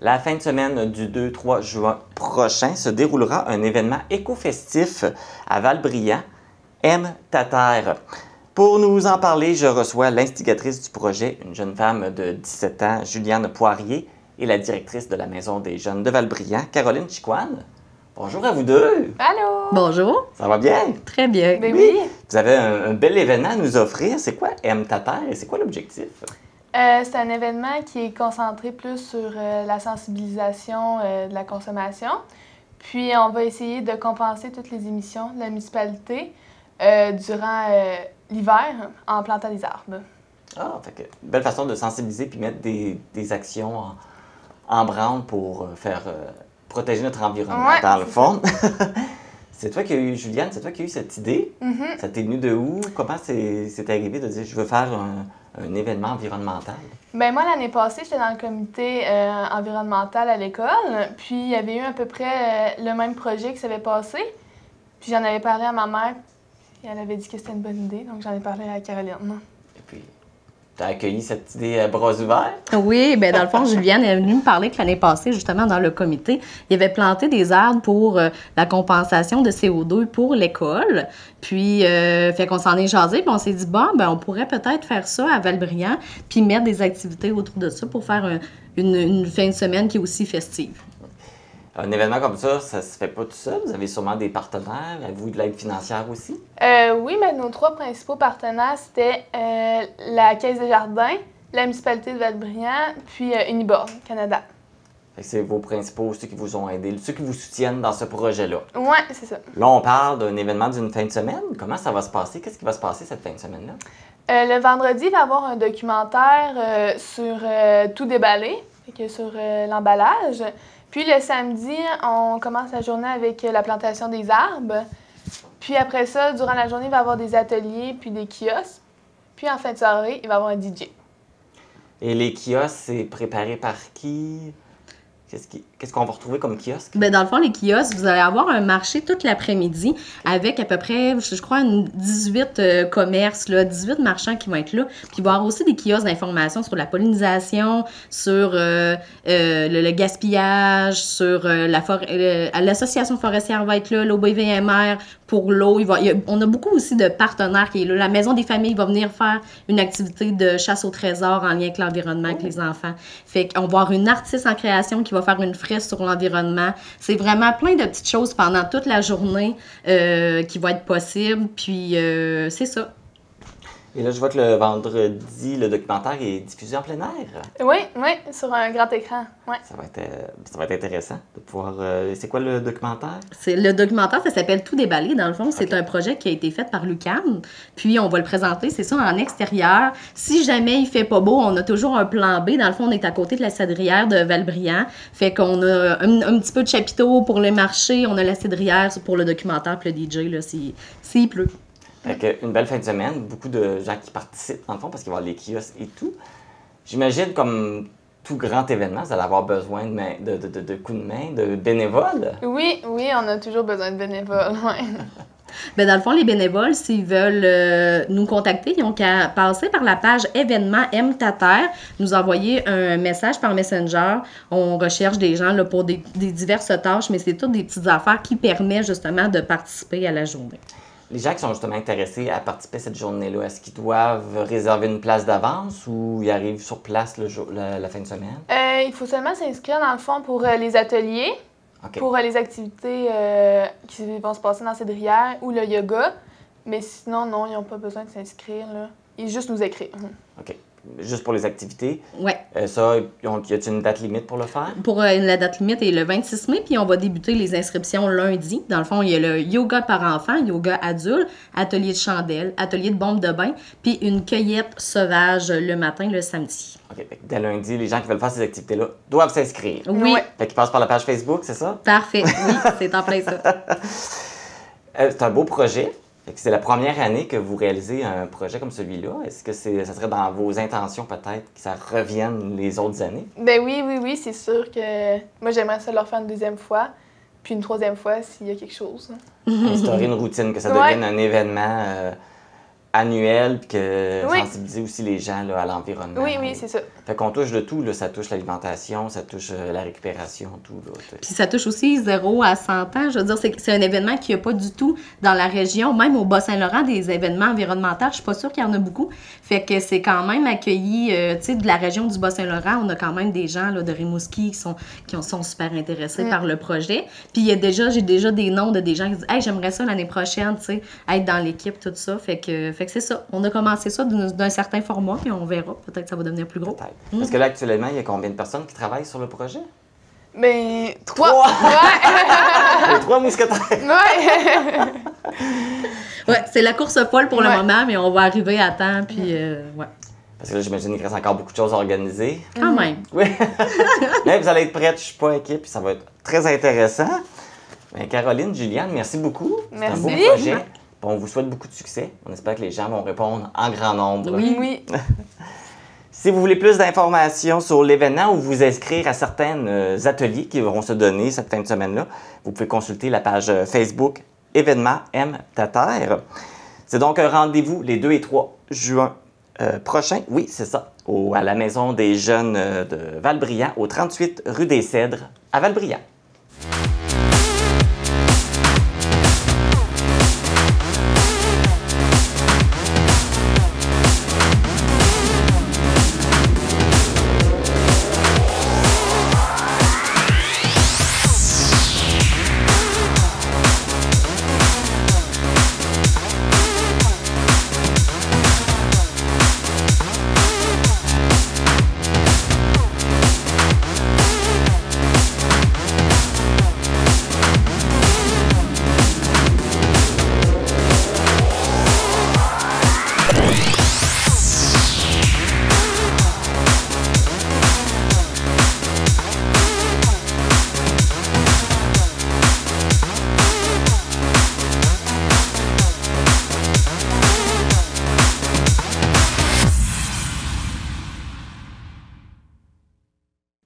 La fin de semaine du 2-3 juin prochain se déroulera un événement éco-festif à Val-Brillant, Aime ta terre. Pour nous en parler, je reçois l'instigatrice du projet, une jeune femme de 17 ans, Juliane Poirier, et la directrice de la Maison des jeunes de Val-Brillant, Caroline Chicoine. Bonjour à vous deux! Allô! Bonjour! Ça va bien? Très bien. Ben oui! Vous avez un bel événement à nous offrir. C'est quoi Aime ta terre et c'est quoi l'objectif? C'est un événement qui est concentré plus sur la sensibilisation de la consommation. Puis, on va essayer de compenser toutes les émissions de la municipalité durant l'hiver en plantant des arbres. Ah, fait que une belle façon de sensibiliser puis mettre des actions en branle pour faire protéger notre environnement, Ouais, dans le c'est fond. C'est toi qui as eu, Juliane, c'est toi qui as eu cette idée. Mm-hmm. Ça t'est venu de où? Comment c'est arrivé de dire je veux faire un événement environnemental? Ben moi, l'année passée, j'étais dans le comité environnemental à l'école. Puis, il y avait eu à peu près le même projet qui s'avait passé. Puis, j'en avais parlé à ma mère. Et elle avait dit que c'était une bonne idée. Donc, j'en ai parlé à Caroline. Et puis, tu as accueilli cette idée à bras ouverts? Oui, bien dans le fond, Juliane est venue me parler que l'année passée, justement, dans le comité, il avait planté des arbres pour la compensation de CO2 pour l'école. Puis, fait qu'on s'en est jasé, puis on s'est dit, bon, ben on pourrait peut-être faire ça à Val-Brillant, puis mettre des activités autour de ça pour faire une fin de semaine qui est aussi festive. Un événement comme ça se fait pas tout seul. Vous avez sûrement des partenaires. Avez-vous de l'aide financière aussi? Oui, mais nos trois principaux partenaires, c'était la Caisse des Jardins, la municipalité de Val-Brillant, puis Uniborn Canada. Fait que c'est vos principaux, ceux qui vous ont aidé, ceux qui vous soutiennent dans ce projet-là. Oui, c'est ça. Là, on parle d'un événement d'une fin de semaine. Comment ça va se passer? Qu'est-ce qui va se passer cette fin de semaine-là? Le vendredi, il va y avoir un documentaire sur tout déballé, fait que sur l'emballage. Puis le samedi, on commence la journée avec la plantation des arbres. Puis après ça, durant la journée, il va y avoir des ateliers puis des kiosques. Puis en fin de soirée, il va y avoir un DJ. Et les kiosques, c'est préparé par qui? Qu'est-ce qu'on va retrouver comme kiosque? Bien, dans le fond, les kiosques, vous allez avoir un marché toute l'après-midi avec à peu près, je crois, 18 commerces, là, 18 marchands qui vont être là. Puis il va y avoir aussi des kiosques d'information sur la pollinisation, sur le gaspillage, sur l'association forestière va être là, l'OBVMR pour l'eau. On a beaucoup aussi de partenaires qui est là. La Maison des familles va venir faire une activité de chasse au trésor en lien avec l'environnement, avec les enfants. Fait qu'on va avoir une artiste en création qui va faire une fresque sur l'environnement. C'est vraiment plein de petites choses pendant toute la journée qui vont être possibles. Puis c'est ça. Et là, je vois que le vendredi, le documentaire est diffusé en plein air. Oui, sur un grand écran. Ouais. Ça va être intéressant de pouvoir... c'est quoi le documentaire? Le documentaire, ça s'appelle Tout déballé. Dans le fond, c'est un projet qui a été fait par l'UQAM. Puis, on va le présenter, c'est ça, en extérieur. Si jamais il fait pas beau, on a toujours un plan B. Dans le fond, on est à côté de la cédrière de Val-Brillant. Fait qu'on a un petit peu de chapiteau pour le marché. On a la cédrière pour le documentaire puis le DJ, là, s'il pleut. Fait que une belle fin de semaine, beaucoup de gens qui participent, dans le fond, parce qu'il va y avoir les kiosques et tout. J'imagine, comme tout grand événement, vous allez avoir besoin de coups de main, de bénévoles. Oui, on a toujours besoin de bénévoles, ouais. Bien, dans le fond, les bénévoles, s'ils veulent nous contacter, ils n'ont qu'à passer par la page événement Aime ta terre, nous envoyer un message par Messenger. On recherche des gens là, pour des diverses tâches, mais c'est toutes des petites affaires qui permettent justement de participer à la journée. Les gens qui sont justement intéressés à participer à cette journée-là, est-ce qu'ils doivent réserver une place d'avance ou ils arrivent sur place la fin de semaine? Il faut seulement s'inscrire, dans le fond, pour les ateliers, Okay. pour les activités qui vont se passer dans cette cédrière ou le yoga. Mais sinon, non, ils n'ont pas besoin de s'inscrire, là. Ils juste nous écrire. OK. Juste pour les activités. Oui. Ça, y a-t-il une date limite pour le faire? Pour la date limite est le 26 mai, puis on va débuter les inscriptions lundi. Dans le fond, il y a le yoga par enfant, yoga adulte, atelier de chandelle, atelier de bombe de bain, puis une cueillette sauvage le matin, le samedi. OK. Dès lundi, les gens qui veulent faire ces activités-là doivent s'inscrire. Oui. Ouais. Fait qu'ils passent par la page Facebook, c'est ça? Parfait. Oui, c'est en plein ça. C'est un beau projet. C'est la première année que vous réalisez un projet comme celui-là. Est-ce que ça serait dans vos intentions peut-être que ça revienne les autres années? Ben oui, c'est sûr que moi j'aimerais ça leur faire une deuxième fois, puis une troisième fois s'il y a quelque chose. Instaurer une routine, que ça devienne un événement annuel, puis que Oui. sensibiliser aussi les gens là, à l'environnement. Oui, oui, c'est ça. Fait qu'on touche de tout, là. Ça touche l'alimentation, ça touche la récupération, tout. Là, Puis ça touche aussi 0 à 100 ans. Je veux dire, c'est un événement qu'il n'y a pas du tout dans la région. Même au Bas-Saint-Laurent, des événements environnementaux, je suis pas sûre qu'il y en a beaucoup. Fait que c'est quand même accueilli, tu sais, de la région du Bas-Saint-Laurent. On a quand même des gens là, de Rimouski qui sont super intéressés par le projet. Puis j'ai déjà des noms de des gens qui disent « Hey, j'aimerais ça l'année prochaine, tu sais, être dans l'équipe, tout ça. » Fait que c'est ça. On a commencé ça d'un certain format, puis on verra. Peut-être que ça va devenir plus gros. Peut-être. Parce que là, actuellement, il y a combien de personnes qui travaillent sur le projet? Mais 3. Trois! Ouais. Les 3 mousquetaires! Ouais. Ouais, c'est la course folle pour le Ouais. moment, mais on va arriver à temps, puis ouais. Parce que là, j'imagine qu'il reste encore beaucoup de choses à organiser. Quand même. Oui. Mais vous allez être prêtes, je suis pas inquiet, puis ça va être très intéressant. Bien, Caroline, Juliane, merci beaucoup. C'est un beau Merci. projet. Puis on vous souhaite beaucoup de succès. On espère que les gens vont répondre en grand nombre. Oui. Oui. Si vous voulez plus d'informations sur l'événement ou vous inscrire à certains ateliers qui vont se donner cette fin de semaine-là, vous pouvez consulter la page Facebook Événement M ta terre. C'est donc un rendez-vous les 2 et 3 juin prochains. Oui, c'est ça. À la Maison des Jeunes de Val-Brillant, au 38 rue des Cèdres, à Val-Brillant.